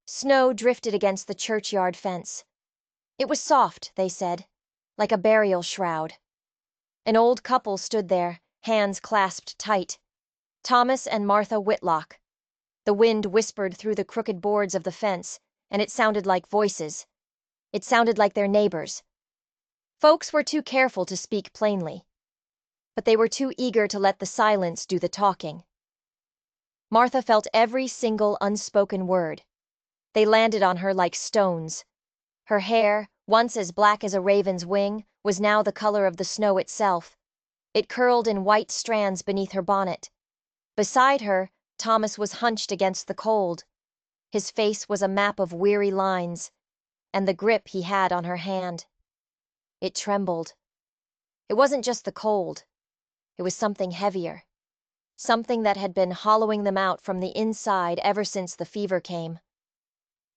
Snow drifted against the churchyard fence. It was soft, they said, like a burial shroud. An old couple stood there, hands clasped tight. Thomas and Martha Whitlock. The wind whispered through the crooked boards of the fence, and it sounded like voices. It sounded like their neighbors. Folks were too careful to speak plainly, but they were too eager to let the silence do the talking. Martha felt every single unspoken word. They landed on her like stones. Her hair, once as black as a raven's wing, was now the color of the snow itself. It curled in white strands beneath her bonnet. Beside her, Thomas was hunched against the cold. His face was a map of weary lines, and the grip he had on her hand. It trembled. It wasn't just the cold. It was something heavier. Something that had been hollowing them out from the inside ever since the fever came.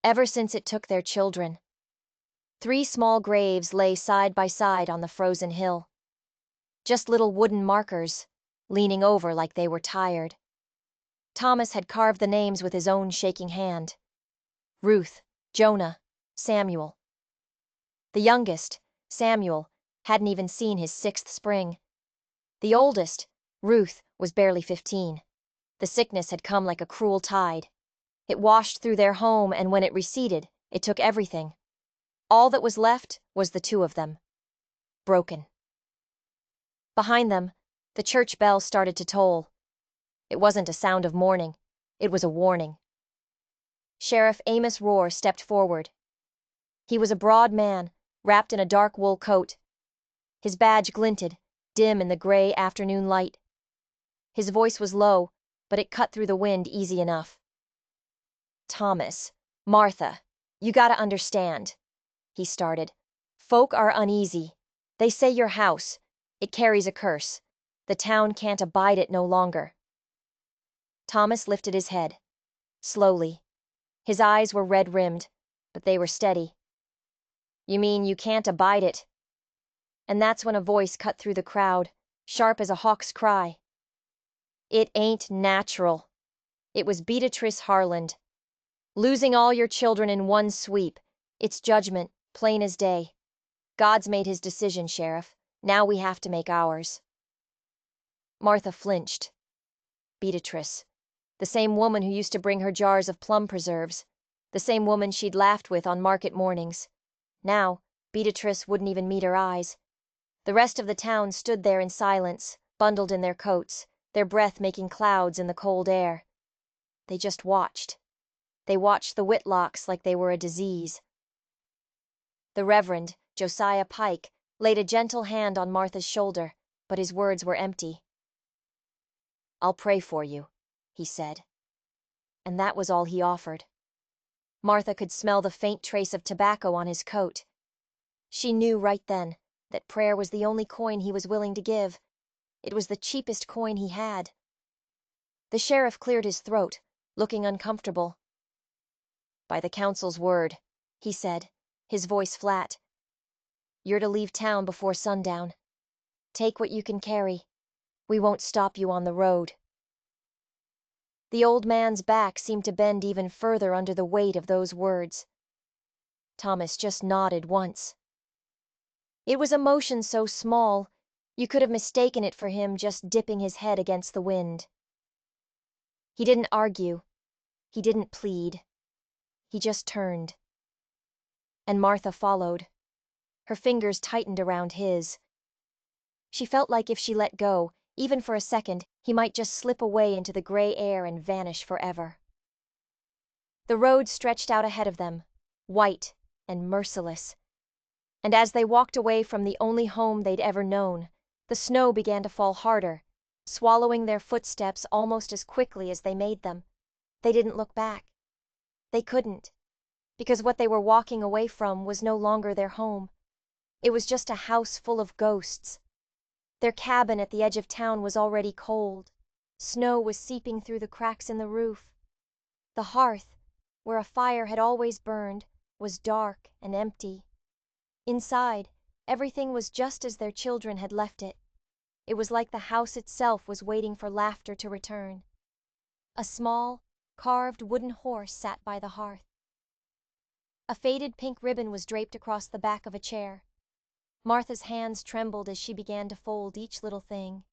Ever since it took their children. 3 small graves lay side by side on the frozen hill. Just little wooden markers, leaning over like they were tired. Thomas had carved the names with his own shaking hand. Ruth, Jonah, Samuel. The youngest, Samuel, hadn't even seen his 6th spring. The oldest, Ruth, was barely 15. The sickness had come like a cruel tide. It washed through their home, and when it receded, it took everything. All that was left was the 2 of them. Broken. Behind them, the church bell started to toll. It wasn't a sound of mourning. It was a warning. Sheriff Amos Rohr stepped forward. He was a broad man, wrapped in a dark wool coat. His badge glinted, dim in the gray afternoon light. His voice was low, but it cut through the wind easy enough. "Thomas, Martha, you gotta understand," he started. "Folk are uneasy. They say your house, it carries a curse. The town can't abide it no longer." Thomas lifted his head. Slowly. His eyes were red-rimmed, but they were steady. "You mean you can't abide it?" And that's when a voice cut through the crowd, sharp as a hawk's cry. "It ain't natural." It was Beatrice Harland. "Losing all your children in one sweep. It's judgment, plain as day. God's made his decision, Sheriff. Now we have to make ours." Martha flinched. Beatrice. The same woman who used to bring her jars of plum preserves. The same woman she'd laughed with on market mornings. Now, Beatrice wouldn't even meet her eyes. The rest of the town stood there in silence, bundled in their coats, their breath making clouds in the cold air. They just watched. They watched the Whitlocks like they were a disease. The Reverend, Josiah Pike, laid a gentle hand on Martha's shoulder, but his words were empty. "I'll pray for you," he said. And that was all he offered. Martha could smell the faint trace of tobacco on his coat. She knew right then that prayer was the only coin he was willing to give. It was the cheapest coin he had. The sheriff cleared his throat, looking uncomfortable. "By the council's word," he said, his voice flat, "you're to leave town before sundown. Take what you can carry. We won't stop you on the road." The old man's back seemed to bend even further under the weight of those words. Thomas just nodded once. It was a motion so small, you could have mistaken it for him just dipping his head against the wind. He didn't argue. He didn't plead. He just turned. And Martha followed. Her fingers tightened around his. She felt like if she let go, even for a second, he might just slip away into the gray air and vanish forever. The road stretched out ahead of them, white and merciless. And as they walked away from the only home they'd ever known, the snow began to fall harder, swallowing their footsteps almost as quickly as they made them. They didn't look back. They couldn't, because what they were walking away from was no longer their home. It was just a house full of ghosts. Their cabin at the edge of town was already cold. Snow was seeping through the cracks in the roof. The hearth, where a fire had always burned, was dark and empty. Inside, everything was just as their children had left it. It was like the house itself was waiting for laughter to return. A small, carved wooden horse sat by the hearth. A faded pink ribbon was draped across the back of a chair. Martha's hands trembled as she began to fold each little thing.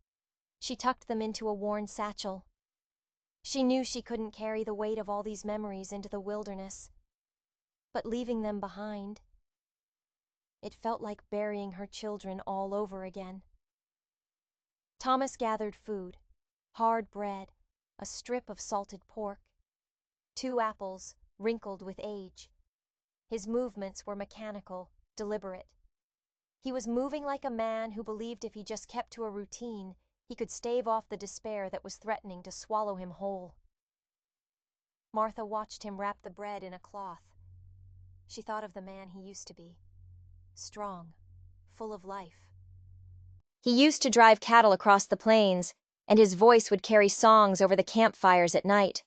She tucked them into a worn satchel. She knew she couldn't carry the weight of all these memories into the wilderness. But leaving them behind, it felt like burying her children all over again. Thomas gathered food: hard bread, a strip of salted pork, 2 apples, wrinkled with age. His movements were mechanical, deliberate. He was moving like a man who believed if he just kept to a routine, he could stave off the despair that was threatening to swallow him whole. Martha watched him wrap the bread in a cloth. She thought of the man he used to be, strong, full of life. He used to drive cattle across the plains, and his voice would carry songs over the campfires at night.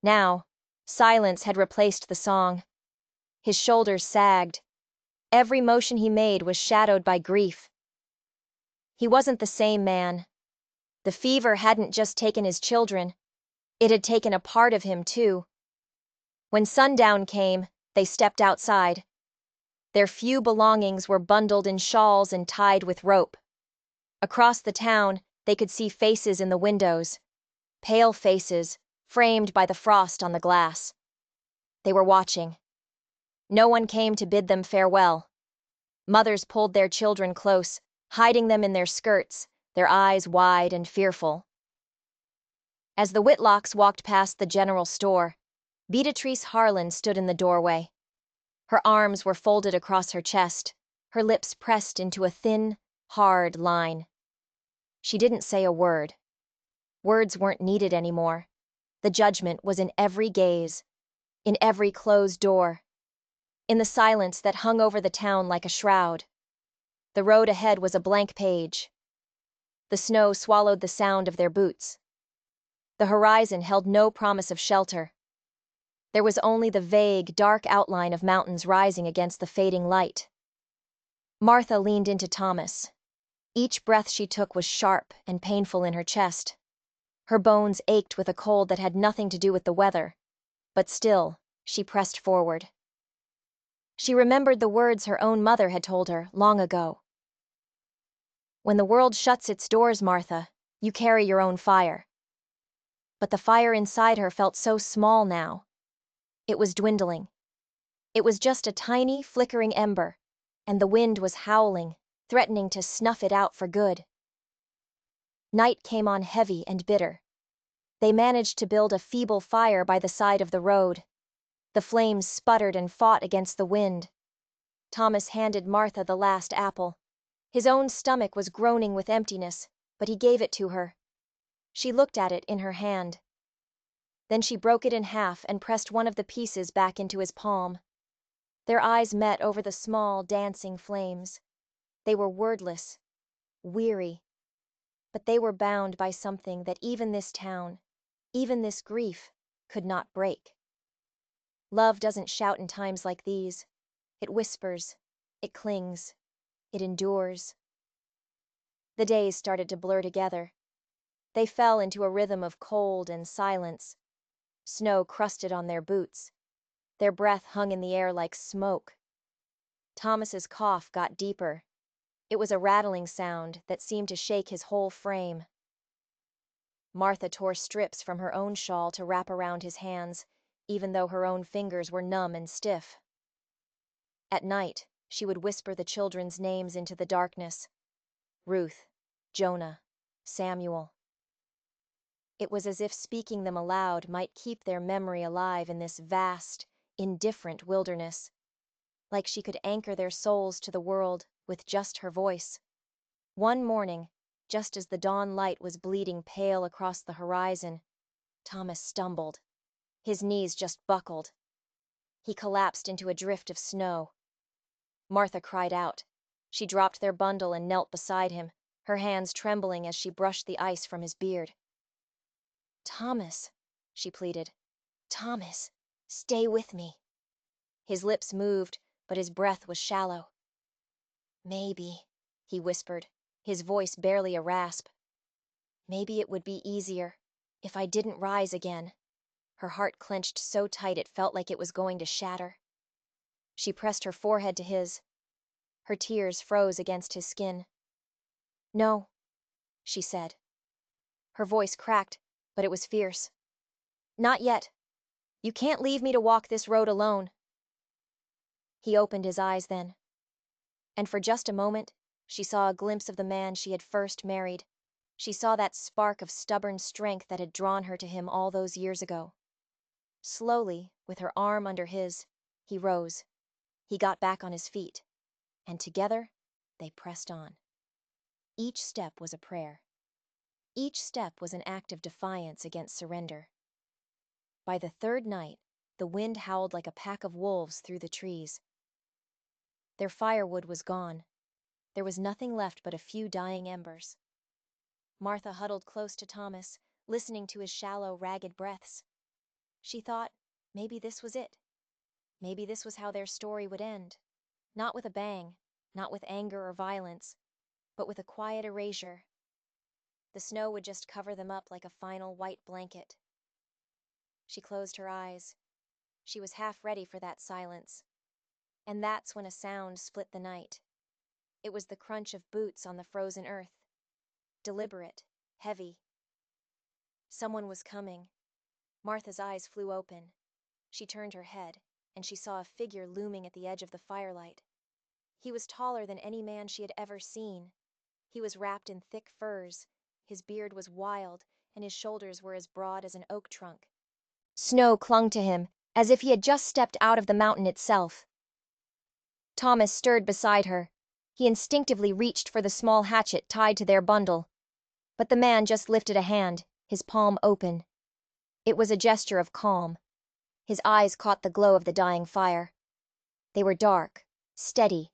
Now, silence had replaced the song. His shoulders sagged. Every motion he made was shadowed by grief. He wasn't the same man. The fever hadn't just taken his children, it had taken a part of him too. When sundown came, they stepped outside. Their few belongings were bundled in shawls and tied with rope. Across the town, they could see faces in the windows, pale faces, framed by the frost on the glass. They were watching. No one came to bid them farewell. Mothers pulled their children close, hiding them in their skirts, their eyes wide and fearful. As the Whitlocks walked past the general store, Beatrice Harlan stood in the doorway. Her arms were folded across her chest, her lips pressed into a thin, hard line. She didn't say a word. Words weren't needed anymore. The judgment was in every gaze, in every closed door, in the silence that hung over the town like a shroud. The road ahead was a blank page. The snow swallowed the sound of their boots. The horizon held no promise of shelter. There was only the vague, dark outline of mountains rising against the fading light. Martha leaned into Thomas. Each breath she took was sharp and painful in her chest. Her bones ached with a cold that had nothing to do with the weather, but still, she pressed forward. She remembered the words her own mother had told her long ago. "When the world shuts its doors, Martha, you carry your own fire." But the fire inside her felt so small now. It was dwindling. It was just a tiny, flickering ember, and the wind was howling, threatening to snuff it out for good. Night came on heavy and bitter. They managed to build a feeble fire by the side of the road. The flames sputtered and fought against the wind. Thomas handed Martha the last apple. His own stomach was groaning with emptiness, but he gave it to her. She looked at it in her hand. Then she broke it in half and pressed one of the pieces back into his palm. Their eyes met over the small, dancing flames. They were wordless, weary, but they were bound by something that even this town, even this grief, could not break. Love doesn't shout in times like these. It whispers, it clings, it endures. The days started to blur together. They fell into a rhythm of cold and silence. Snow crusted on their boots. Their breath hung in the air like smoke. Thomas's cough got deeper. It was a rattling sound that seemed to shake his whole frame. Martha tore strips from her own shawl to wrap around his hands, even though her own fingers were numb and stiff. At night, she would whisper the children's names into the darkness: Ruth, Jonah, Samuel. It was as if speaking them aloud might keep their memory alive in this vast, indifferent wilderness, like she could anchor their souls to the world with just her voice. One morning, just as the dawn light was bleeding pale across the horizon, Thomas stumbled. His knees just buckled. He collapsed into a drift of snow. Martha cried out. She dropped their bundle and knelt beside him, her hands trembling as she brushed the ice from his beard. "Thomas," she pleaded. "Thomas, stay with me." His lips moved, but his breath was shallow. "Maybe," he whispered, his voice barely a rasp. "Maybe it would be easier if I didn't rise again." Her heart clenched so tight it felt like it was going to shatter. She pressed her forehead to his. Her tears froze against his skin. "No," she said. Her voice cracked, but it was fierce. "Not yet. You can't leave me to walk this road alone." He opened his eyes then. And for just a moment, she saw a glimpse of the man she had first married. She saw that spark of stubborn strength that had drawn her to him all those years ago. Slowly, with her arm under his, he rose. He got back on his feet. And together, they pressed on. Each step was a prayer. Each step was an act of defiance against surrender. By the third night, the wind howled like a pack of wolves through the trees. Their firewood was gone. There was nothing left but a few dying embers. Martha huddled close to Thomas, listening to his shallow, ragged breaths. She thought, maybe this was it. Maybe this was how their story would end. Not with a bang, not with anger or violence, but with a quiet erasure. The snow would just cover them up like a final white blanket. She closed her eyes. She was half ready for that silence. And that's when a sound split the night. It was the crunch of boots on the frozen earth. Deliberate, heavy. Someone was coming. Martha's eyes flew open. She turned her head, and she saw a figure looming at the edge of the firelight. He was taller than any man she had ever seen. He was wrapped in thick furs. His beard was wild, and his shoulders were as broad as an oak trunk. Snow clung to him, as if he had just stepped out of the mountain itself. Thomas stirred beside her. He instinctively reached for the small hatchet tied to their bundle. But the man just lifted a hand, his palm open. It was a gesture of calm. His eyes caught the glow of the dying fire. They were dark, steady,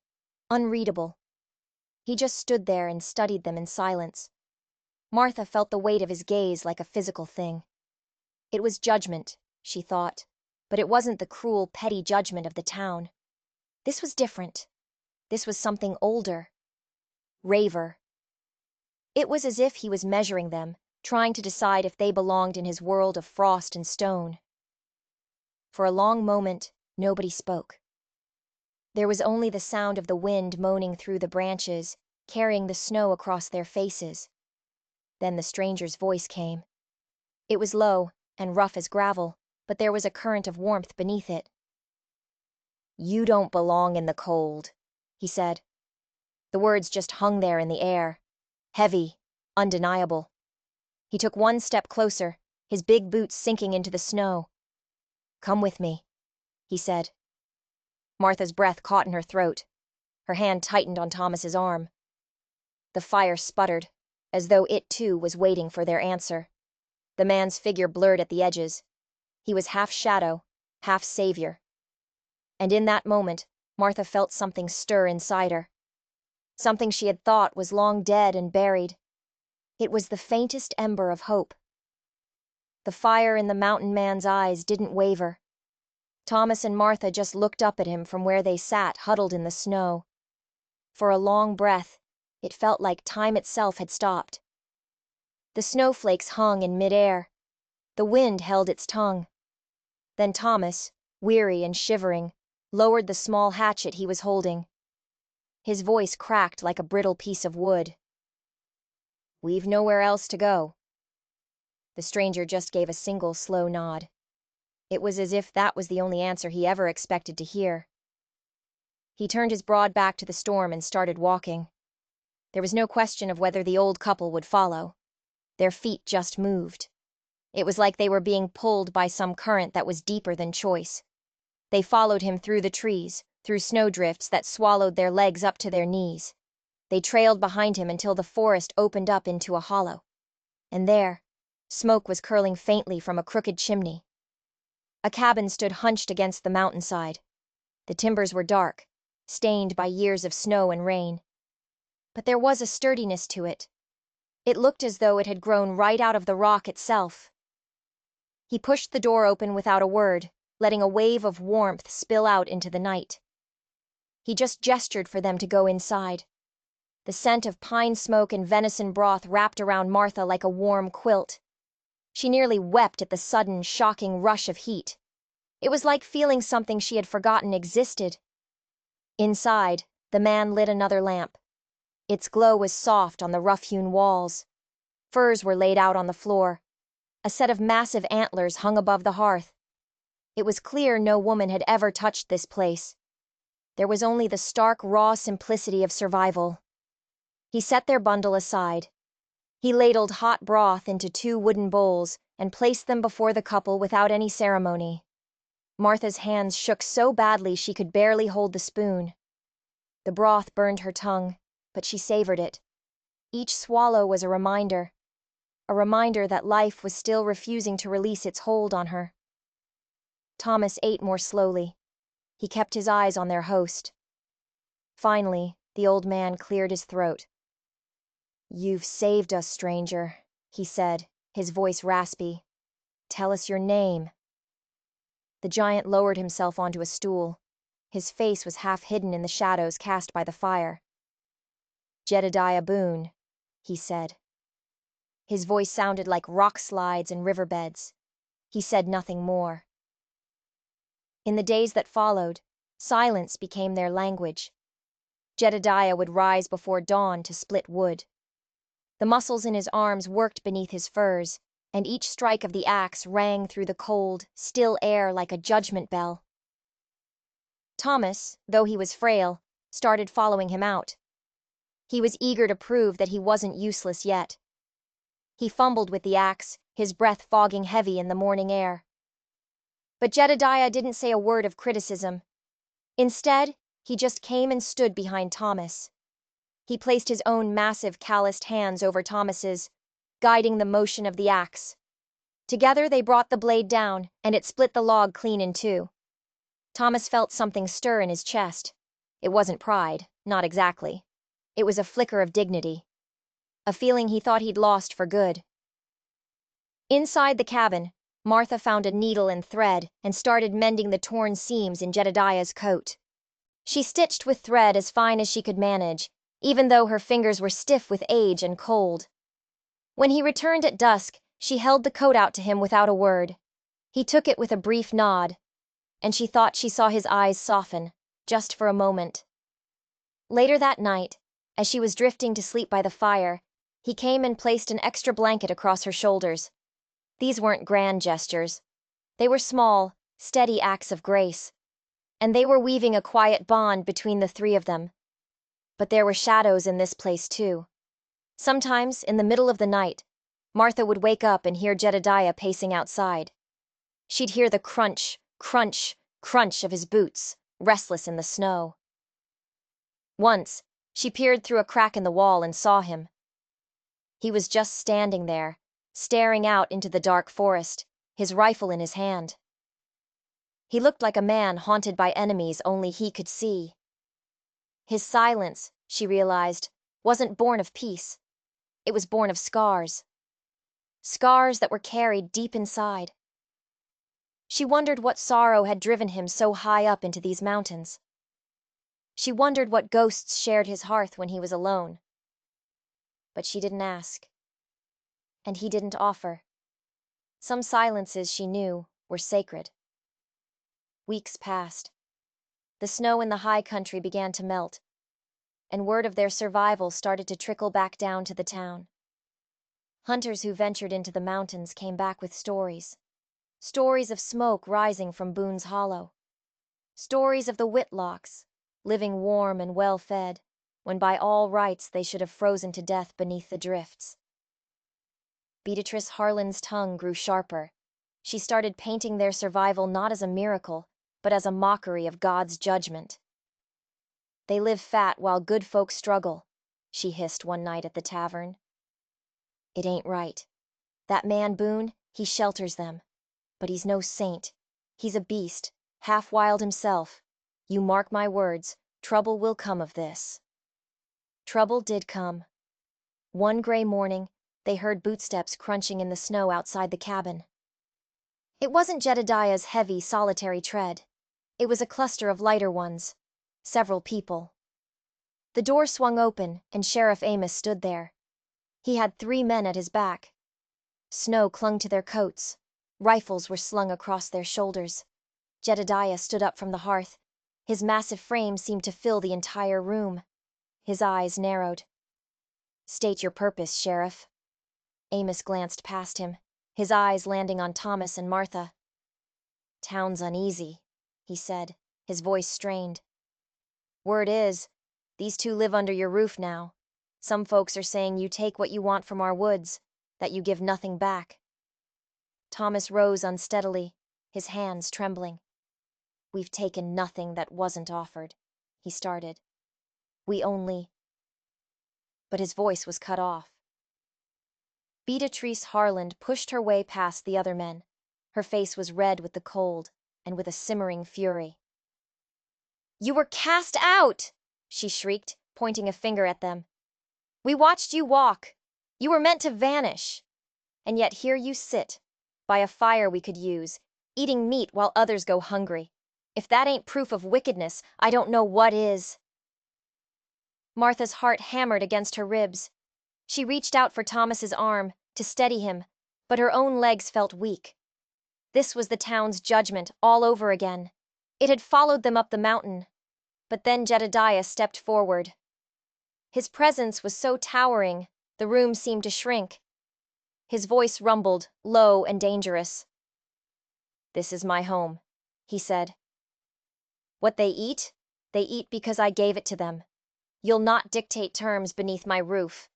unreadable. He just stood there and studied them in silence. Martha felt the weight of his gaze like a physical thing. It was judgment, she thought, but it wasn't the cruel, petty judgment of the town. This was different. This was something older. Raver. It was as if he was measuring them, trying to decide if they belonged in his world of frost and stone. For a long moment, nobody spoke. There was only the sound of the wind moaning through the branches, carrying the snow across their faces. Then the stranger's voice came. It was low and rough as gravel, but there was a current of warmth beneath it. "You don't belong in the cold," he said. The words just hung there in the air, heavy, undeniable. He took one step closer, his big boots sinking into the snow. "Come with me," he said. Martha's breath caught in her throat. Her hand tightened on Thomas's arm. The fire sputtered, as though it too was waiting for their answer. The man's figure blurred at the edges. He was half shadow, half savior. And in that moment, Martha felt something stir inside her. Something she had thought was long dead and buried. It was the faintest ember of hope. The fire in the mountain man's eyes didn't waver. Thomas and Martha just looked up at him from where they sat huddled in the snow. For a long breath, it felt like time itself had stopped. The snowflakes hung in midair. The wind held its tongue. Then Thomas, weary and shivering, lowered the small hatchet he was holding. His voice cracked like a brittle piece of wood. "We've nowhere else to go." The stranger just gave a single slow nod. It was as if that was the only answer he ever expected to hear. He turned his broad back to the storm and started walking. There was no question of whether the old couple would follow. Their feet just moved. It was like they were being pulled by some current that was deeper than choice. They followed him through the trees, through snowdrifts that swallowed their legs up to their knees. They trailed behind him until the forest opened up into a hollow. And there, smoke was curling faintly from a crooked chimney. A cabin stood hunched against the mountainside. The timbers were dark, stained by years of snow and rain. But there was a sturdiness to it. It looked as though it had grown right out of the rock itself. He pushed the door open without a word, letting a wave of warmth spill out into the night. He just gestured for them to go inside. The scent of pine smoke and venison broth wrapped around Martha like a warm quilt. She nearly wept at the sudden, shocking rush of heat. It was like feeling something she had forgotten existed, Inside, the man lit another lamp. Its glow was soft on the rough-hewn walls. Furs were laid out on the floor. A set of massive antlers hung above the hearth. It was clear no woman had ever touched this place. There was only the stark, raw simplicity of survival. He set their bundle aside. He ladled hot broth into 2 wooden bowls and placed them before the couple without any ceremony. Martha's hands shook so badly she could barely hold the spoon. The broth burned her tongue, but she savored it. Each swallow was a reminder that life was still refusing to release its hold on her. Thomas ate more slowly. He kept his eyes on their host. Finally, the old man cleared his throat. "You've saved us, stranger," he said, his voice raspy. "Tell us your name." The giant lowered himself onto a stool. His face was half hidden in the shadows cast by the fire. "Jedediah Boone," he said. His voice sounded like rock slides and riverbeds. He said nothing more. In the days that followed, silence became their language. Jedediah would rise before dawn to split wood. The muscles in his arms worked beneath his furs, and each strike of the axe rang through the cold, still air like a judgment bell. Thomas, though he was frail, started following him out. He was eager to prove that he wasn't useless yet. He fumbled with the axe, his breath fogging heavy in the morning air. But Jedediah didn't say a word of criticism. Instead, he just came and stood behind Thomas. He placed his own massive calloused hands over Thomas's, guiding the motion of the axe. Together they brought the blade down, and it split the log clean in 2. Thomas felt something stir in his chest. It wasn't pride, not exactly. It was a flicker of dignity. A feeling he thought he'd lost for good. Inside the cabin, Martha found a needle and thread and started mending the torn seams in Jedediah's coat. She stitched with thread as fine as she could manage, even though her fingers were stiff with age and cold. When he returned at dusk, she held the coat out to him without a word. He took it with a brief nod, and she thought she saw his eyes soften, just for a moment. Later that night, as she was drifting to sleep by the fire, he came and placed an extra blanket across her shoulders. These weren't grand gestures. They were small, steady acts of grace, and they were weaving a quiet bond between the 3 of them. But there were shadows in this place too. Sometimes, in the middle of the night, Martha would wake up and hear Jedediah pacing outside. She'd hear the crunch, crunch, crunch of his boots, restless in the snow. Once, she peered through a crack in the wall and saw him. He was just standing there, staring out into the dark forest, his rifle in his hand. He looked like a man haunted by enemies only he could see. His silence, she realized, wasn't born of peace. It was born of scars. Scars that were carried deep inside. She wondered what sorrow had driven him so high up into these mountains. She wondered what ghosts shared his hearth when he was alone. But she didn't ask. And he didn't offer. Some silences, she knew, were sacred. Weeks passed. The snow in the high country began to melt, and word of their survival started to trickle back down to the town. Hunters who ventured into the mountains came back with stories. Stories of smoke rising from Boone's Hollow. Stories of the Whitlocks, living warm and well-fed, when by all rights they should have frozen to death beneath the drifts. Beatrice Harlan's tongue grew sharper. She started painting their survival not as a miracle, but as a mockery of God's judgment. "They live fat while good folk struggle," she hissed one night at the tavern. "It ain't right. That man Boone, he shelters them. But he's no saint. He's a beast, half wild himself. You mark my words, trouble will come of this." Trouble did come. One gray morning, they heard bootsteps crunching in the snow outside the cabin. It wasn't Jedediah's heavy, solitary tread. It was a cluster of lighter ones. Several people. The door swung open, and Sheriff Amos stood there. He had 3 men at his back. Snow clung to their coats. Rifles were slung across their shoulders. Jedediah stood up from the hearth. His massive frame seemed to fill the entire room. His eyes narrowed. "State your purpose, Sheriff." Amos glanced past him, his eyes landing on Thomas and Martha. "Town's uneasy," he said, his voice strained. "Word is, these two live under your roof now. Some folks are saying you take what you want from our woods, that you give nothing back." Thomas rose unsteadily, his hands trembling. "We've taken nothing that wasn't offered," he started. "We only—" But his voice was cut off. Beatrice Harland pushed her way past the other men. Her face was red with the cold and with a simmering fury. "You were cast out!" she shrieked, pointing a finger at them. "We watched you walk. You were meant to vanish. And yet here you sit, by a fire we could use, eating meat while others go hungry. If that ain't proof of wickedness, I don't know what is." Martha's heart hammered against her ribs. She reached out for Thomas's arm, to steady him, but her own legs felt weak. This was the town's judgment all over again. It had followed them up the mountain. But then Jedediah stepped forward. His presence was so towering, the room seemed to shrink. His voice rumbled, low and dangerous. "This is my home," he said. "What they eat because I gave it to them. You'll not dictate terms beneath my roof."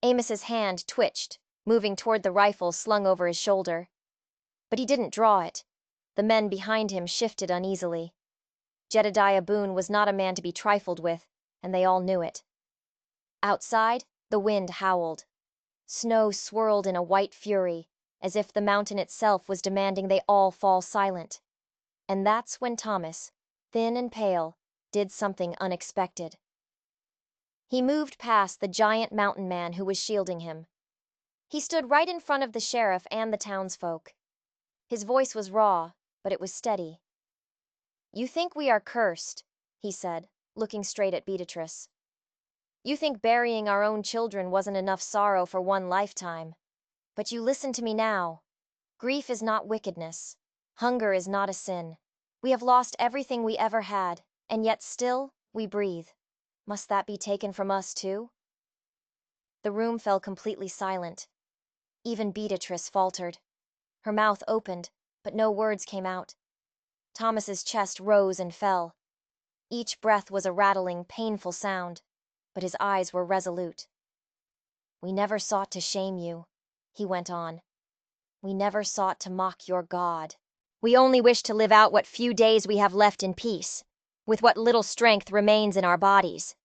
Amos's hand twitched, moving toward the rifle slung over his shoulder. But he didn't draw it. The men behind him shifted uneasily. Jedediah Boone was not a man to be trifled with, and they all knew it. Outside, the wind howled. Snow swirled in a white fury, as if the mountain itself was demanding they all fall silent. And that's when Thomas, thin and pale, did something unexpected. He moved past the giant mountain man who was shielding him. He stood right in front of the sheriff and the townsfolk. His voice was raw, but it was steady. "You think we are cursed," he said, looking straight at Beatrice. "You think burying our own children wasn't enough sorrow for one lifetime. But you listen to me now. Grief is not wickedness. Hunger is not a sin. We have lost everything we ever had, and yet still we breathe. Must that be taken from us too?" The room fell completely silent. Even Beatrice faltered. Her mouth opened, but no words came out. Thomas's chest rose and fell. Each breath was a rattling, painful sound, but his eyes were resolute. "We never sought to shame you," he went on. "We never sought to mock your God. We only wish to live out what few days we have left in peace, with what little strength remains in our bodies."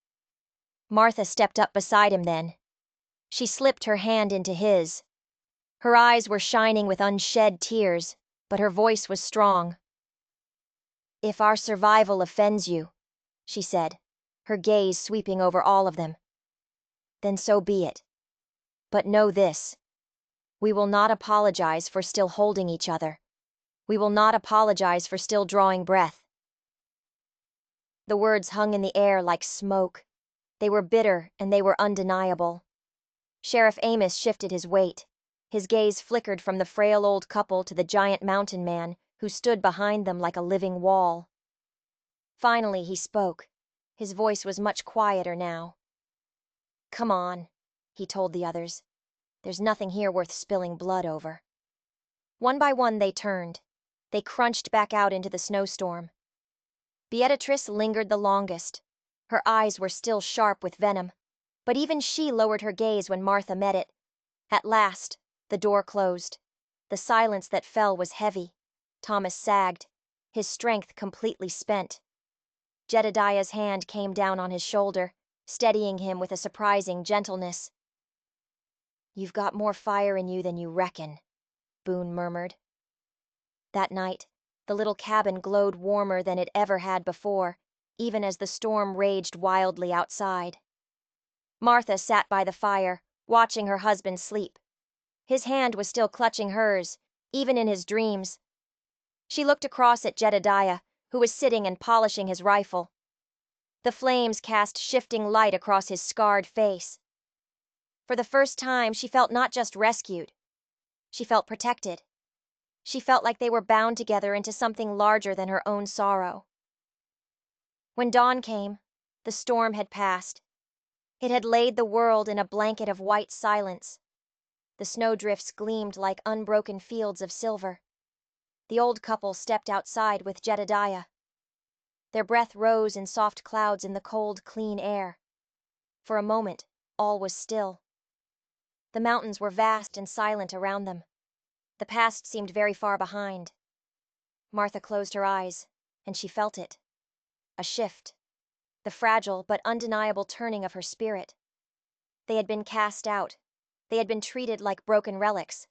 Martha stepped up beside him then. She slipped her hand into his. Her eyes were shining with unshed tears, but her voice was strong. "If our survival offends you," she said, her gaze sweeping over all of them, "then so be it. But know this. We will not apologize for still holding each other. We will not apologize for still drawing breath." The words hung in the air like smoke. They were bitter and they were undeniable. Sheriff Amos shifted his weight. His gaze flickered from the frail old couple to the giant mountain man who stood behind them like a living wall. Finally he spoke. His voice was much quieter now. "Come on," he told the others. "There's nothing here worth spilling blood over." One by one they turned. They crunched back out into the snowstorm. Beatrice lingered the longest. Her eyes were still sharp with venom, but even she lowered her gaze when Martha met it. At last, the door closed. The silence that fell was heavy. Thomas sagged, his strength completely spent. Jedediah's hand came down on his shoulder, steadying him with a surprising gentleness. "You've got more fire in you than you reckon," Boone murmured. That night, the little cabin glowed warmer than it ever had before, even as the storm raged wildly outside. Martha sat by the fire, watching her husband sleep. His hand was still clutching hers, even in his dreams. She looked across at Jedediah, who was sitting and polishing his rifle. The flames cast shifting light across his scarred face. For the first time, she felt not just rescued. She felt protected. She felt like they were bound together into something larger than her own sorrow. When dawn came, the storm had passed. It had laid the world in a blanket of white silence. The snowdrifts gleamed like unbroken fields of silver. The old couple stepped outside with Jedediah. Their breath rose in soft clouds in the cold, clean air. For a moment, all was still. The mountains were vast and silent around them. The past seemed very far behind. Martha closed her eyes, and she felt it. A shift. The fragile but undeniable turning of her spirit. They had been cast out. They had been treated like broken relics.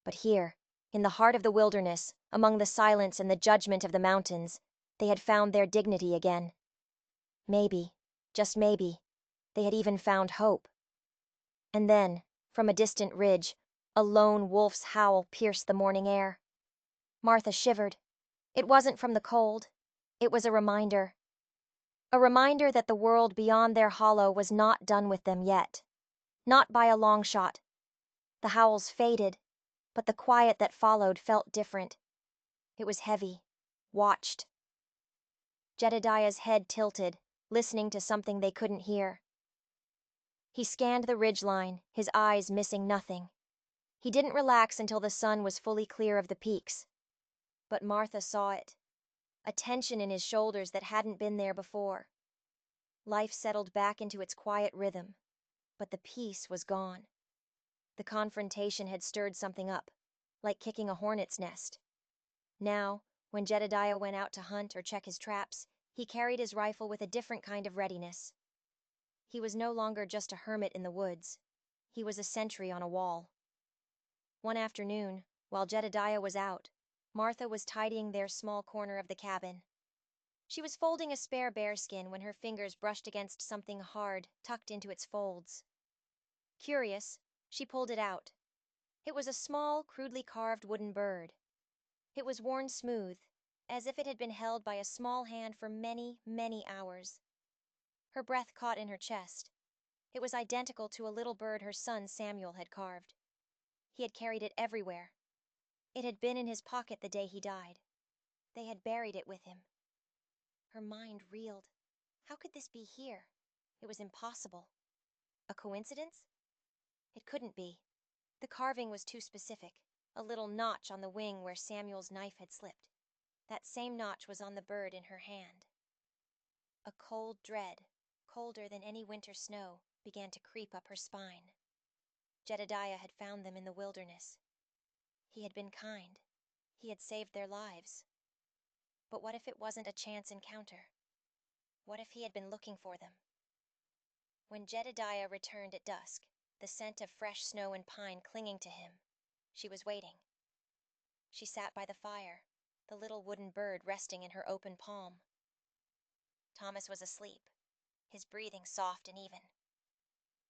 But here, in the heart of the wilderness, among the silence and the judgment of the mountains, they had found their dignity again. Maybe, just maybe, they had even found hope. And then, from a distant ridge, a lone wolf's howl pierced the morning air. Martha shivered. It wasn't from the cold. It was a reminder. A reminder that the world beyond their hollow was not done with them yet. Not by a long shot. The howls faded, but the quiet that followed felt different. It was heavy, watched. Jedediah's head tilted, listening to something they couldn't hear. He scanned the ridgeline, his eyes missing nothing. He didn't relax until the sun was fully clear of the peaks. But Martha saw it. A tension in his shoulders that hadn't been there before. Life settled back into its quiet rhythm, but the peace was gone. The confrontation had stirred something up, like kicking a hornet's nest. Now, when Jedediah went out to hunt or check his traps, he carried his rifle with a different kind of readiness. He was no longer just a hermit in the woods. He was a sentry on a wall. One afternoon, while Jedediah was out, Martha was tidying their small corner of the cabin. She was folding a spare bearskin when her fingers brushed against something hard tucked into its folds. Curious, she pulled it out. It was a small, crudely carved wooden bird. It was worn smooth, as if it had been held by a small hand for many, many hours. Her breath caught in her chest. It was identical to a little bird her son Samuel had carved. He had carried it everywhere. It had been in his pocket the day he died. They had buried it with him. Her mind reeled. How could this be here? It was impossible. A coincidence? It couldn't be. The carving was too specific. A little notch on the wing where Samuel's knife had slipped. That same notch was on the bird in her hand. A cold dread, colder than any winter snow, began to creep up her spine. Jedediah had found them in the wilderness. He had been kind. He had saved their lives. But what if it wasn't a chance encounter? What if he had been looking for them? When Jedediah returned at dusk, the scent of fresh snow and pine clinging to him, she was waiting. She sat by the fire, the little wooden bird resting in her open palm. Thomas was asleep, his breathing soft and even.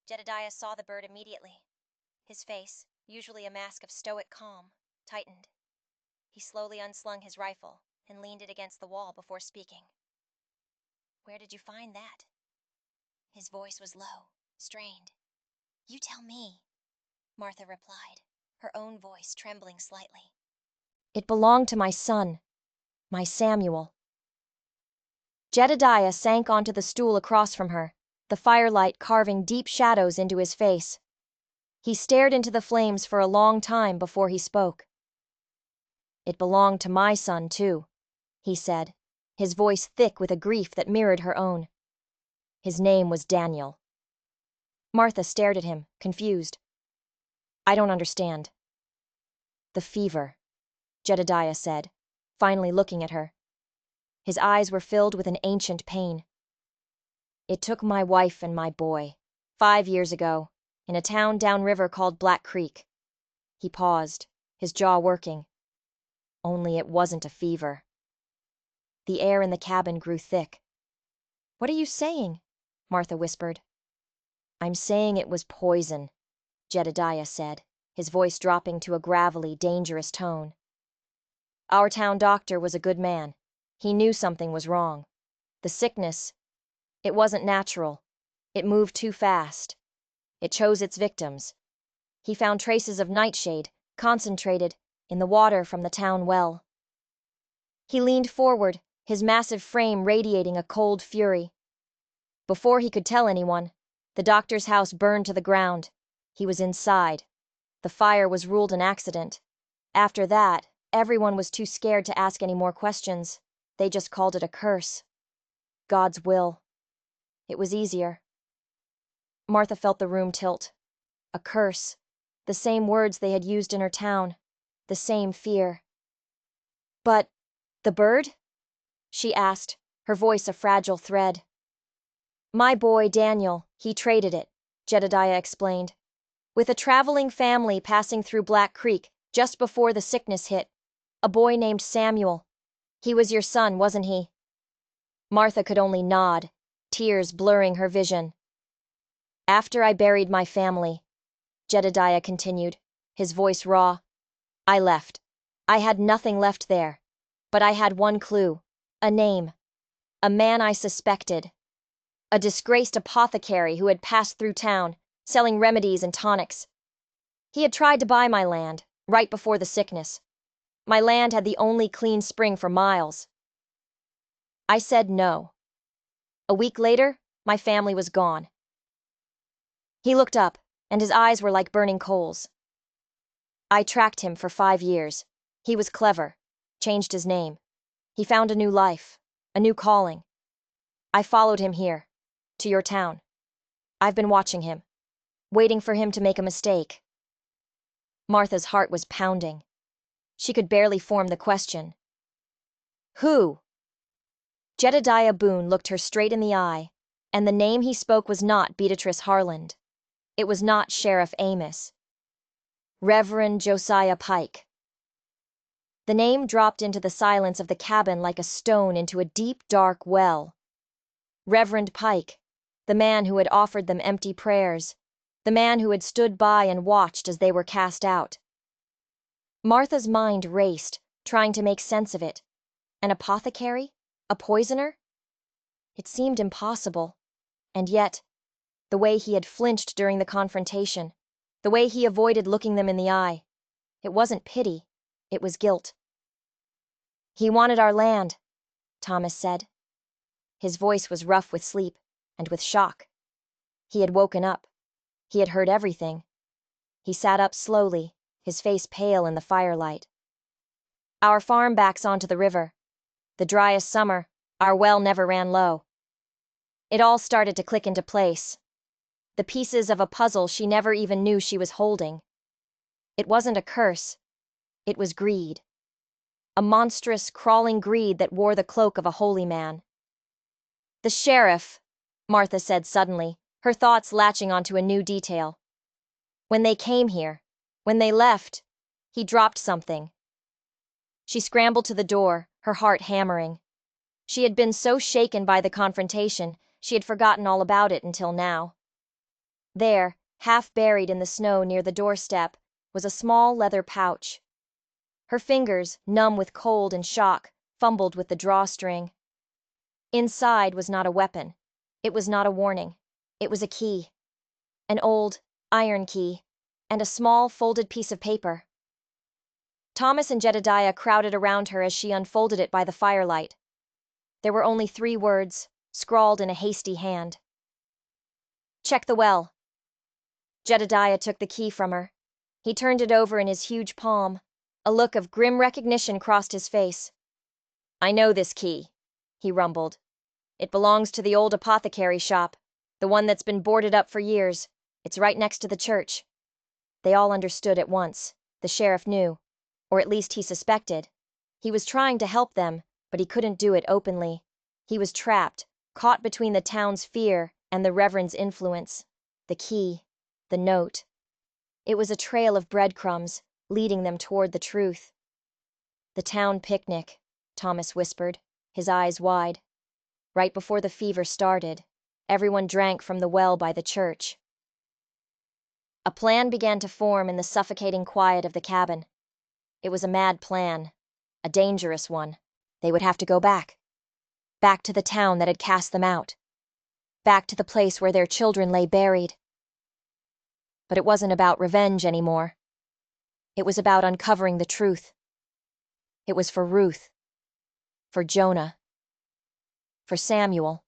Jedediah saw the bird immediately. His face, usually a mask of stoic calm, tightened. He slowly unslung his rifle and leaned it against the wall before speaking. "Where did you find that?" His voice was low, strained. "You tell me," Martha replied, her own voice trembling slightly. "It belonged to my son, my Samuel." Jedediah sank onto the stool across from her, the firelight carving deep shadows into his face. He stared into the flames for a long time before he spoke. "It belonged to my son, too," he said, his voice thick with a grief that mirrored her own. "His name was Daniel." Martha stared at him, confused. "I don't understand." "The fever," Jedediah said, finally looking at her. His eyes were filled with an ancient pain. "It took my wife and my boy, 5 years ago, in a town downriver called Black Creek." He paused, his jaw working. "Only it wasn't a fever." The air in the cabin grew thick. "What are you saying?" Martha whispered. "I'm saying it was poison," Jedediah said, his voice dropping to a gravelly, dangerous tone. "Our town doctor was a good man. He knew something was wrong. The sickness, it wasn't natural. It moved too fast. It chose its victims. He found traces of nightshade, concentrated, in the water from the town well." He leaned forward, his massive frame radiating a cold fury. Before he could tell anyone, the doctor's house burned to the ground. He was inside. The fire was ruled an accident. After that, everyone was too scared to ask any more questions. They just called it a curse. God's will. It was easier. Martha felt the room tilt. A curse. The same words they had used in her town. The same fear. But the bird? She asked, her voice a fragile thread. My boy, Daniel, he traded it, Jedediah explained. With a traveling family passing through Black Creek just before the sickness hit. A boy named Samuel. He was your son, wasn't he? Martha could only nod, tears blurring her vision. After I buried my family, Jedediah continued, his voice raw, I left. I had nothing left there. But I had one clue. A name. A man I suspected. A disgraced apothecary who had passed through town, selling remedies and tonics. He had tried to buy my land, right before the sickness. My land had the only clean spring for miles. I said no. A week later, my family was gone. He looked up, and his eyes were like burning coals. I tracked him for 5 years. He was clever, changed his name. He found a new life, a new calling. I followed him here, to your town. I've been watching him, waiting for him to make a mistake. Martha's heart was pounding. She could barely form the question. Who? Jedediah Boone looked her straight in the eye, and the name he spoke was not Beatrice Harland. It was not Sheriff Amos. Reverend Josiah Pike. The name dropped into the silence of the cabin like a stone into a deep, dark well. Reverend Pike, the man who had offered them empty prayers, the man who had stood by and watched as they were cast out. Martha's mind raced, trying to make sense of it. An apothecary? A poisoner? It seemed impossible. And yet, the way he had flinched during the confrontation, the way he avoided looking them in the eye, it wasn't pity, it was guilt. He wanted our land, Thomas said. His voice was rough with sleep and with shock. He had woken up. He had heard everything. He sat up slowly, his face pale in the firelight. Our farm backs onto the river. The driest summer, our well never ran low. It all started to click into place. The pieces of a puzzle she never even knew she was holding. It wasn't a curse. It was greed. A monstrous, crawling greed that wore the cloak of a holy man. The sheriff, Martha said suddenly, her thoughts latching onto a new detail. When they came here, when they left, he dropped something. She scrambled to the door, her heart hammering. She had been so shaken by the confrontation, she had forgotten all about it until now. There, half buried in the snow near the doorstep, was a small leather pouch. Her fingers, numb with cold and shock, fumbled with the drawstring. Inside was not a weapon. It was not a warning. It was a key. An old, iron key, and a small, folded piece of paper. Thomas and Jedediah crowded around her as she unfolded it by the firelight. There were only 3 words, scrawled in a hasty hand. Check the well. Jedediah took the key from her. He turned it over in his huge palm. A look of grim recognition crossed his face. I know this key, he rumbled. It belongs to the old apothecary shop, the one that's been boarded up for years. It's right next to the church. They all understood at once. The sheriff knew, or at least he suspected. He was trying to help them, but he couldn't do it openly. He was trapped, caught between the town's fear and the reverend's influence. The key, the note. It was a trail of breadcrumbs, leading them toward the truth. The town picnic, Thomas whispered, his eyes wide. Right before the fever started, everyone drank from the well by the church. A plan began to form in the suffocating quiet of the cabin. It was a mad plan, a dangerous one. They would have to go back. Back to the town that had cast them out. Back to the place where their children lay buried. But it wasn't about revenge anymore. It was about uncovering the truth. It was for Ruth. For Jonah. for Samuel,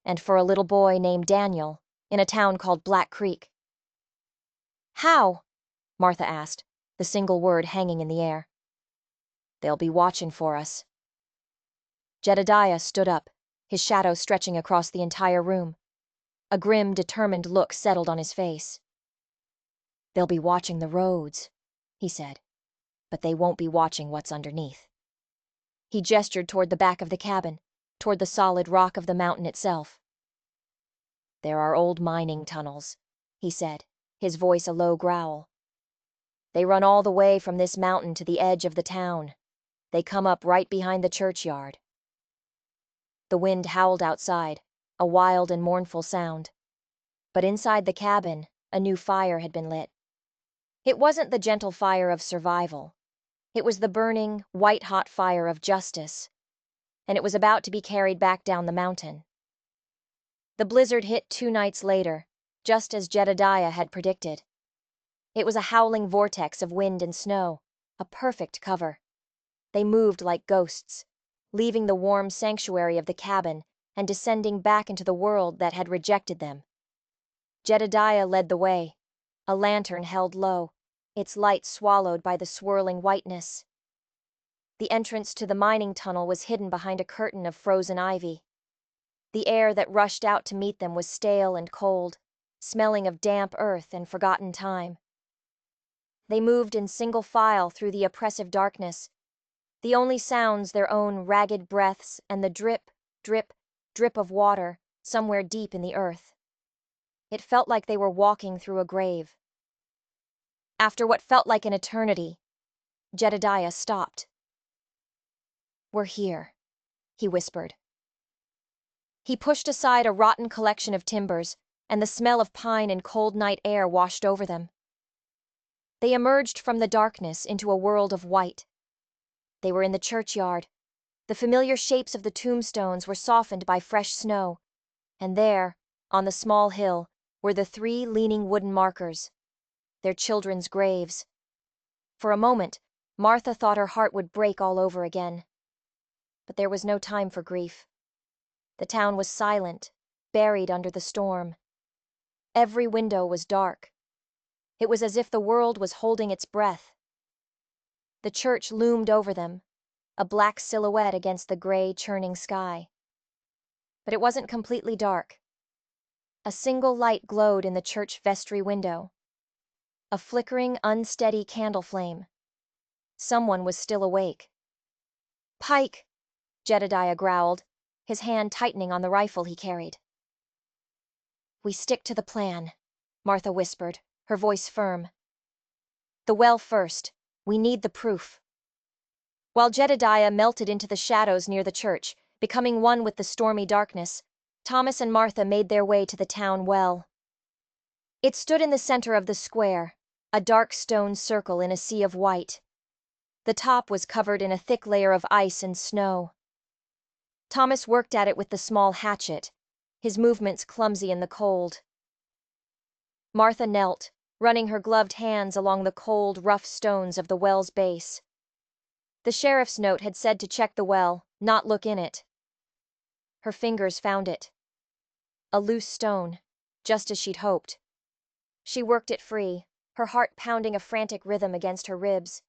and for a little boy named Daniel in a town called Black Creek. How? Martha asked, the single word hanging in the air. They'll be watching for us. Jedediah stood up, his shadow stretching across the entire room. A grim, determined look settled on his face. They'll be watching the roads, he said, but they won't be watching what's underneath. He gestured toward the back of the cabin, toward the solid rock of the mountain itself. There are old mining tunnels, he said, his voice a low growl. They run all the way from this mountain to the edge of the town. They come up right behind the churchyard. The wind howled outside, a wild and mournful sound. But inside the cabin, a new fire had been lit. It wasn't the gentle fire of survival. It was the burning, white-hot fire of justice, and it was about to be carried back down the mountain. The blizzard hit 2 nights later, just as Jedediah had predicted. It was a howling vortex of wind and snow, a perfect cover. They moved like ghosts, leaving the warm sanctuary of the cabin and descending back into the world that had rejected them. Jedediah led the way, a lantern held low, its light swallowed by the swirling whiteness. The entrance to the mining tunnel was hidden behind a curtain of frozen ivy. The air that rushed out to meet them was stale and cold, smelling of damp earth and forgotten time. They moved in single file through the oppressive darkness, the only sounds their own ragged breaths and the drip, drip, drip of water somewhere deep in the earth. It felt like they were walking through a grave. After what felt like an eternity, Jedediah stopped. "We're here," he whispered. He pushed aside a rotten collection of timbers, and the smell of pine and cold night air washed over them. They emerged from the darkness into a world of white. They were in the churchyard. The familiar shapes of the tombstones were softened by fresh snow, and there, on the small hill, were the 3 leaning wooden markers, their children's graves. For a moment, Martha thought her heart would break all over again. But there was no time for grief. The town was silent, buried under the storm. Every window was dark. It was as if the world was holding its breath. The church loomed over them, a black silhouette against the gray, churning sky. But it wasn't completely dark. A single light glowed in the church vestry window. A flickering, unsteady candle flame. Someone was still awake. "Pike!" Jedediah growled, his hand tightening on the rifle he carried. "We stick to the plan," Martha whispered, her voice firm. "The well first. We need the proof." While Jedediah melted into the shadows near the church, becoming one with the stormy darkness, Thomas and Martha made their way to the town well. It stood in the center of the square, a dark stone circle in a sea of white. The top was covered in a thick layer of ice and snow. Thomas worked at it with the small hatchet, his movements clumsy in the cold. Martha knelt, running her gloved hands along the cold, rough stones of the well's base. The sheriff's note had said to check the well, not look in it. Her fingers found it. A loose stone, just as she'd hoped. She worked it free, her heart pounding a frantic rhythm against her ribs.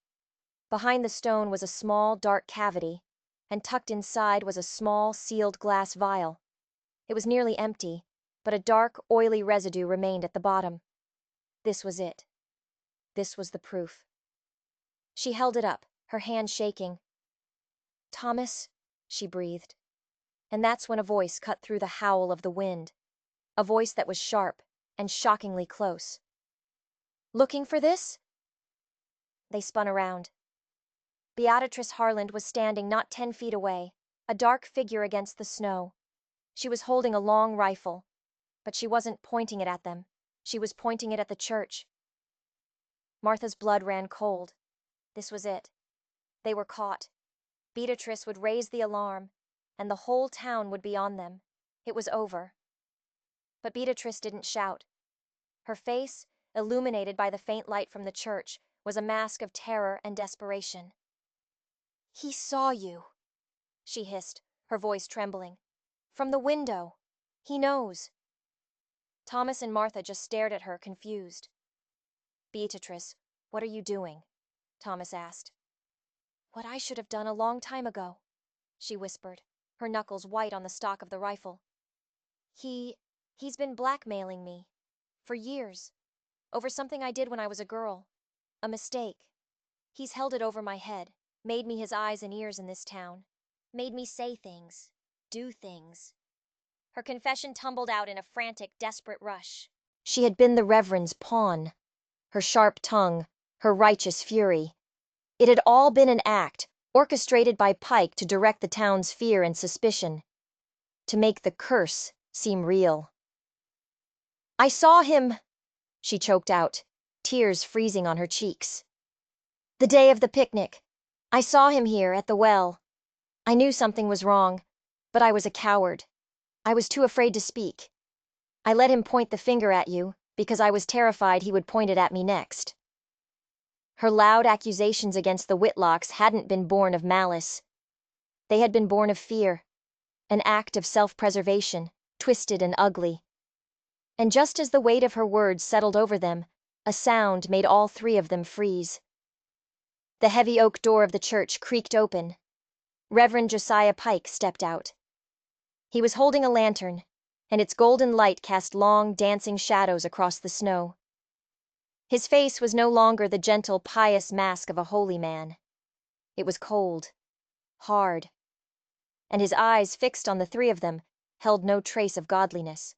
Behind the stone was a small, dark cavity, and tucked inside was a small, sealed glass vial. It was nearly empty, but a dark, oily residue remained at the bottom. This was it. This was the proof. She held it up, her hand shaking. "Thomas," she breathed. And that's when a voice cut through the howl of the wind, a voice that was sharp and shockingly close. "Looking for this?" They spun around. Beatrice Harland was standing not 10 feet away, a dark figure against the snow. She was holding a long rifle, but she wasn't pointing it at them. She was pointing it at the church. Martha's blood ran cold. This was it. They were caught. Beatrice would raise the alarm, and the whole town would be on them. It was over. But Beatrice didn't shout. Her face, illuminated by the faint light from the church, was a mask of terror and desperation. "He saw you," she hissed, her voice trembling. "From the window. He knows." Thomas and Martha just stared at her, confused. "Beatrice, what are you doing?" Thomas asked. "What I should have done a long time ago," she whispered, her knuckles white on the stock of the rifle. He's been blackmailing me. For years. Over something I did when I was a girl. A mistake. He's held it over my head, made me his eyes and ears in this town. Made me say things, do things." Her confession tumbled out in a frantic, desperate rush. She had been the Reverend's pawn. Her sharp tongue, her righteous fury. It had all been an act, orchestrated by Pike to direct the town's fear and suspicion. To make the curse seem real. "I saw him," she choked out, tears freezing on her cheeks. "The day of the picnic. I saw him here, at the well. I knew something was wrong, but I was a coward. I was too afraid to speak. I let him point the finger at you, because I was terrified he would point it at me next." Her loud accusations against the Whitlocks hadn't been born of malice. They had been born of fear, an act of self-preservation, twisted and ugly. And just as the weight of her words settled over them, a sound made all three of them freeze. The heavy oak door of the church creaked open. Reverend Josiah Pike stepped out. He was holding a lantern, and its golden light cast long, dancing shadows across the snow. His face was no longer the gentle, pious mask of a holy man. It was cold, hard, and his eyes, fixed on the three of them, held no trace of godliness.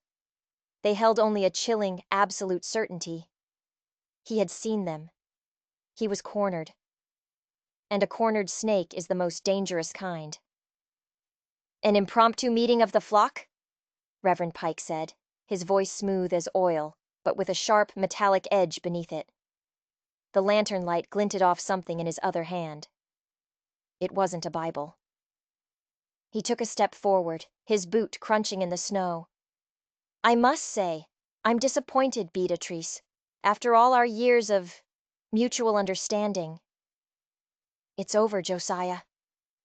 They held only a chilling, absolute certainty. He had seen them. He was cornered. And a cornered snake is the most dangerous kind. "An impromptu meeting of the flock?" Reverend Pike said, his voice smooth as oil, but with a sharp, metallic edge beneath it. The lantern light glinted off something in his other hand. It wasn't a Bible. He took a step forward, his boot crunching in the snow. "I must say, I'm disappointed, Beatrice, after all our years of mutual understanding." "It's over, Josiah,"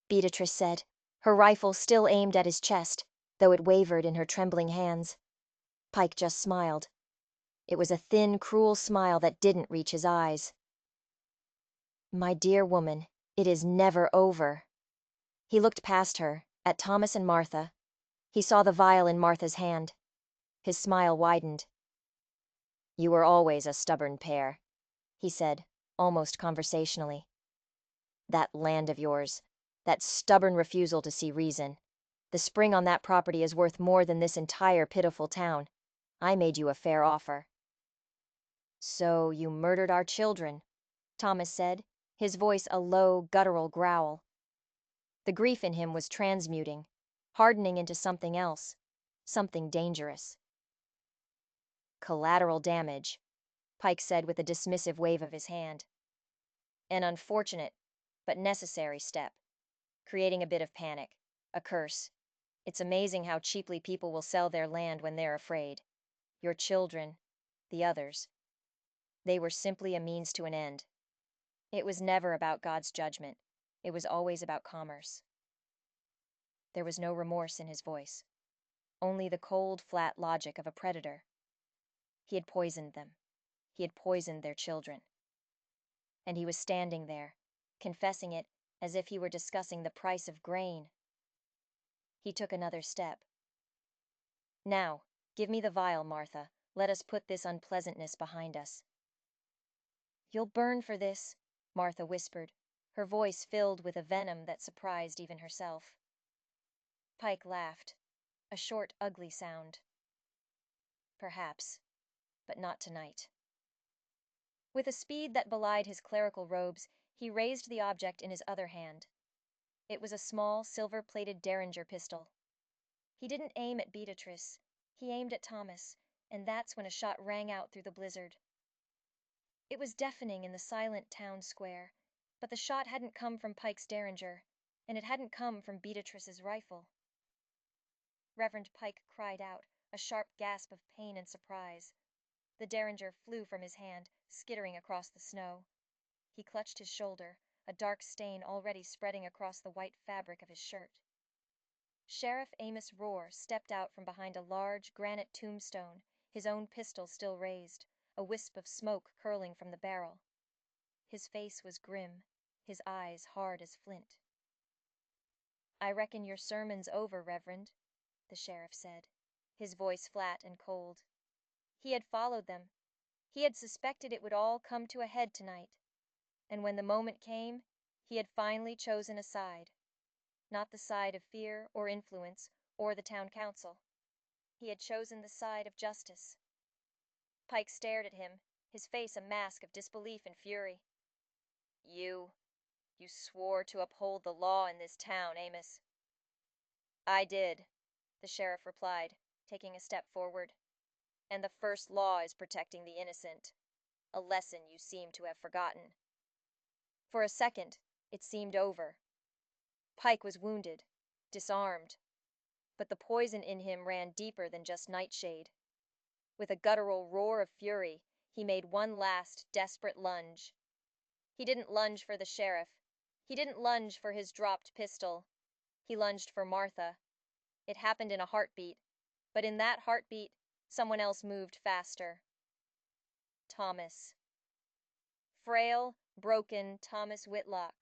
Beatrice said, her rifle still aimed at his chest, though it wavered in her trembling hands. Pike just smiled. It was a thin, cruel smile that didn't reach his eyes. "My dear woman, it is never over." He looked past her, at Thomas and Martha. He saw the vial in Martha's hand. His smile widened. "You were always a stubborn pair," he said, almost conversationally. "That land of yours, that stubborn refusal to see reason. The spring on that property is worth more than this entire pitiful town. I made you a fair offer." "So you murdered our children," Thomas said, his voice a low, guttural growl. The grief in him was transmuting, hardening into something else, something dangerous. "Collateral damage," Pike said with a dismissive wave of his hand. "An unfortunate, but necessary step. Creating a bit of panic. A curse. It's amazing how cheaply people will sell their land when they're afraid. Your children, the others. They were simply a means to an end. It was never about God's judgment. It was always about commerce." There was no remorse in his voice. Only the cold, flat logic of a predator. He had poisoned them. He had poisoned their children. And he was standing there, confessing it as if he were discussing the price of grain. He took another step. "Now, give me the vial, Martha. Let us put this unpleasantness behind us." "You'll burn for this," Martha whispered, her voice filled with a venom that surprised even herself. Pike laughed, a short, ugly sound. "Perhaps, but not tonight." With a speed that belied his clerical robes, he raised the object in his other hand. It was a small, silver-plated Derringer pistol. He didn't aim at Beatrice. He aimed at Thomas, and that's when a shot rang out through the blizzard. It was deafening in the silent town square, but the shot hadn't come from Pike's Derringer, and it hadn't come from Beatrice's rifle. Reverend Pike cried out, a sharp gasp of pain and surprise. The Derringer flew from his hand, skittering across the snow. He clutched his shoulder, a dark stain already spreading across the white fabric of his shirt. Sheriff Amos Rohr stepped out from behind a large granite tombstone, his own pistol still raised, a wisp of smoke curling from the barrel. His face was grim, his eyes hard as flint. "I reckon your sermon's over, Reverend," the sheriff said, his voice flat and cold. He had followed them. He had suspected it would all come to a head tonight. And when the moment came, he had finally chosen a side. Not the side of fear or influence or the town council. He had chosen the side of justice. Pike stared at him, his face a mask of disbelief and fury. You swore to uphold the law in this town, Amos." "I did," the sheriff replied, taking a step forward. "And the first law is protecting the innocent. A lesson you seem to have forgotten." For a second, it seemed over. Pike was wounded, disarmed. But the poison in him ran deeper than just nightshade. With a guttural roar of fury, he made one last, desperate lunge. He didn't lunge for the sheriff. He didn't lunge for his dropped pistol. He lunged for Martha. It happened in a heartbeat, but in that heartbeat, someone else moved faster. Thomas. Frail, broken Thomas Whitlock.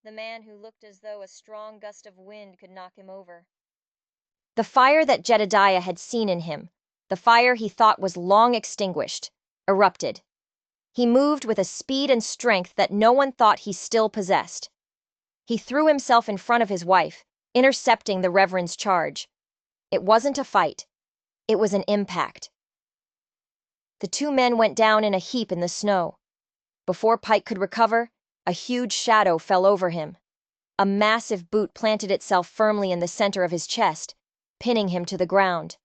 The man who looked as though a strong gust of wind could knock him over. The fire that Jedediah had seen in him, the fire he thought was long extinguished, erupted. He moved with a speed and strength that no one thought he still possessed. He threw himself in front of his wife, intercepting the Reverend's charge. It wasn't a fight. It was an impact. The two men went down in a heap in the snow. Before Pike could recover, a huge shadow fell over him. A massive boot planted itself firmly in the center of his chest, pinning him to the ground.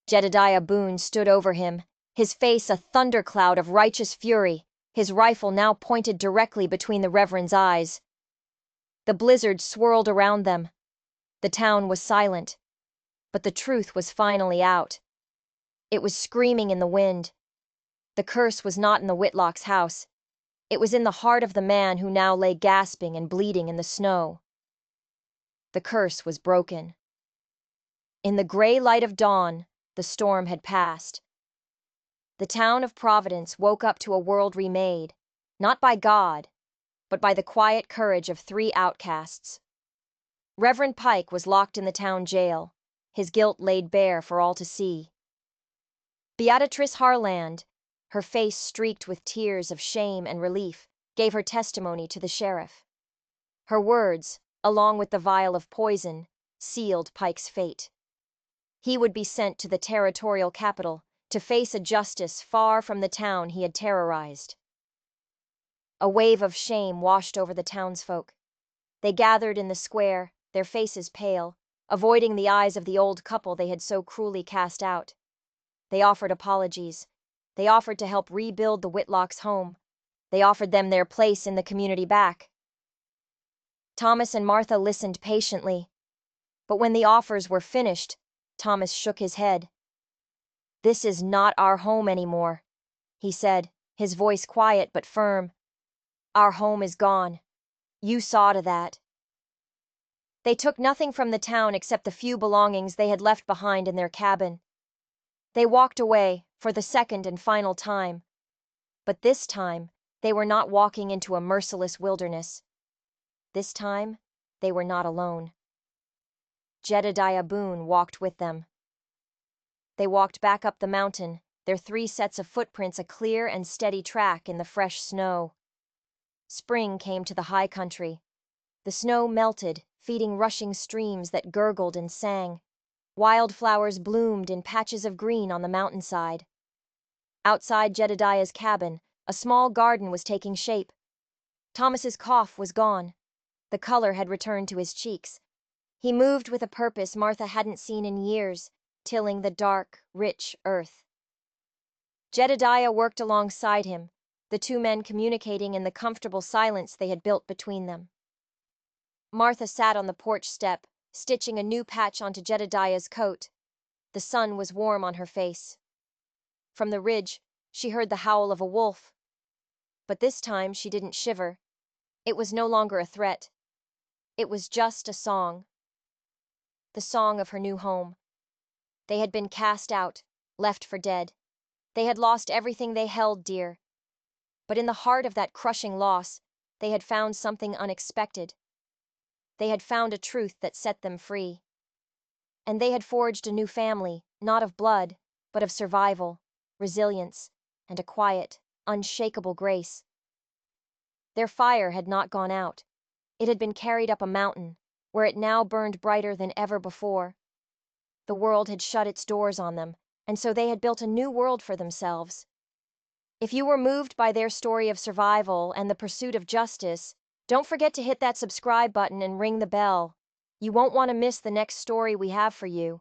Jedediah Boone stood over him, his face a thundercloud of righteous fury, his rifle now pointed directly between the Reverend's eyes. The blizzard swirled around them. The town was silent. But the truth was finally out. It was screaming in the wind. The curse was not in the Whitlock's house. It was in the heart of the man who now lay gasping and bleeding in the snow. The curse was broken. In the gray light of dawn, the storm had passed. The town of Providence woke up to a world remade, not by God, but by the quiet courage of three outcasts. Reverend Pike was locked in the town jail, his guilt laid bare for all to see. Beatrice Harland, her face streaked with tears of shame and relief, gave her testimony to the sheriff. Her words, along with the vial of poison, sealed Pike's fate. He would be sent to the territorial capital to face a justice far from the town he had terrorized. A wave of shame washed over the townsfolk. They gathered in the square, their faces pale, avoiding the eyes of the old couple they had so cruelly cast out. They offered apologies. They offered to help rebuild the Whitlock's home. They offered them their place in the community back. Thomas and Martha listened patiently. But when the offers were finished, Thomas shook his head. "This is not our home anymore," he said, his voice quiet but firm. "Our home is gone. You saw to that." They took nothing from the town except the few belongings they had left behind in their cabin. They walked away, for the second and final time. But this time, they were not walking into a merciless wilderness. This time, they were not alone. Jedediah Boone walked with them. They walked back up the mountain, their three sets of footprints a clear and steady track in the fresh snow. Spring came to the high country. The snow melted, feeding rushing streams that gurgled and sang. Wildflowers bloomed in patches of green on the mountainside. Outside Jedediah's cabin, a small garden was taking shape. Thomas's cough was gone. The color had returned to his cheeks. He moved with a purpose Martha hadn't seen in years, tilling the dark, rich earth. Jedediah worked alongside him, the two men communicating in the comfortable silence they had built between them. Martha sat on the porch step, stitching a new patch onto Jedediah's coat. The sun was warm on her face. From the ridge, she heard the howl of a wolf. But this time she didn't shiver. It was no longer a threat. It was just a song. the song of her new home. They had been cast out, left for dead. They had lost everything they held dear. But in the heart of that crushing loss, they had found something unexpected. They had found a truth that set them free. And they had forged a new family, not of blood, but of survival, resilience, and a quiet, unshakable grace. Their fire had not gone out. It had been carried up a mountain, where it now burned brighter than ever before. The world had shut its doors on them, and so they had built a new world for themselves. If you were moved by their story of survival and the pursuit of justice, don't forget to hit that subscribe button and ring the bell. You won't want to miss the next story we have for you.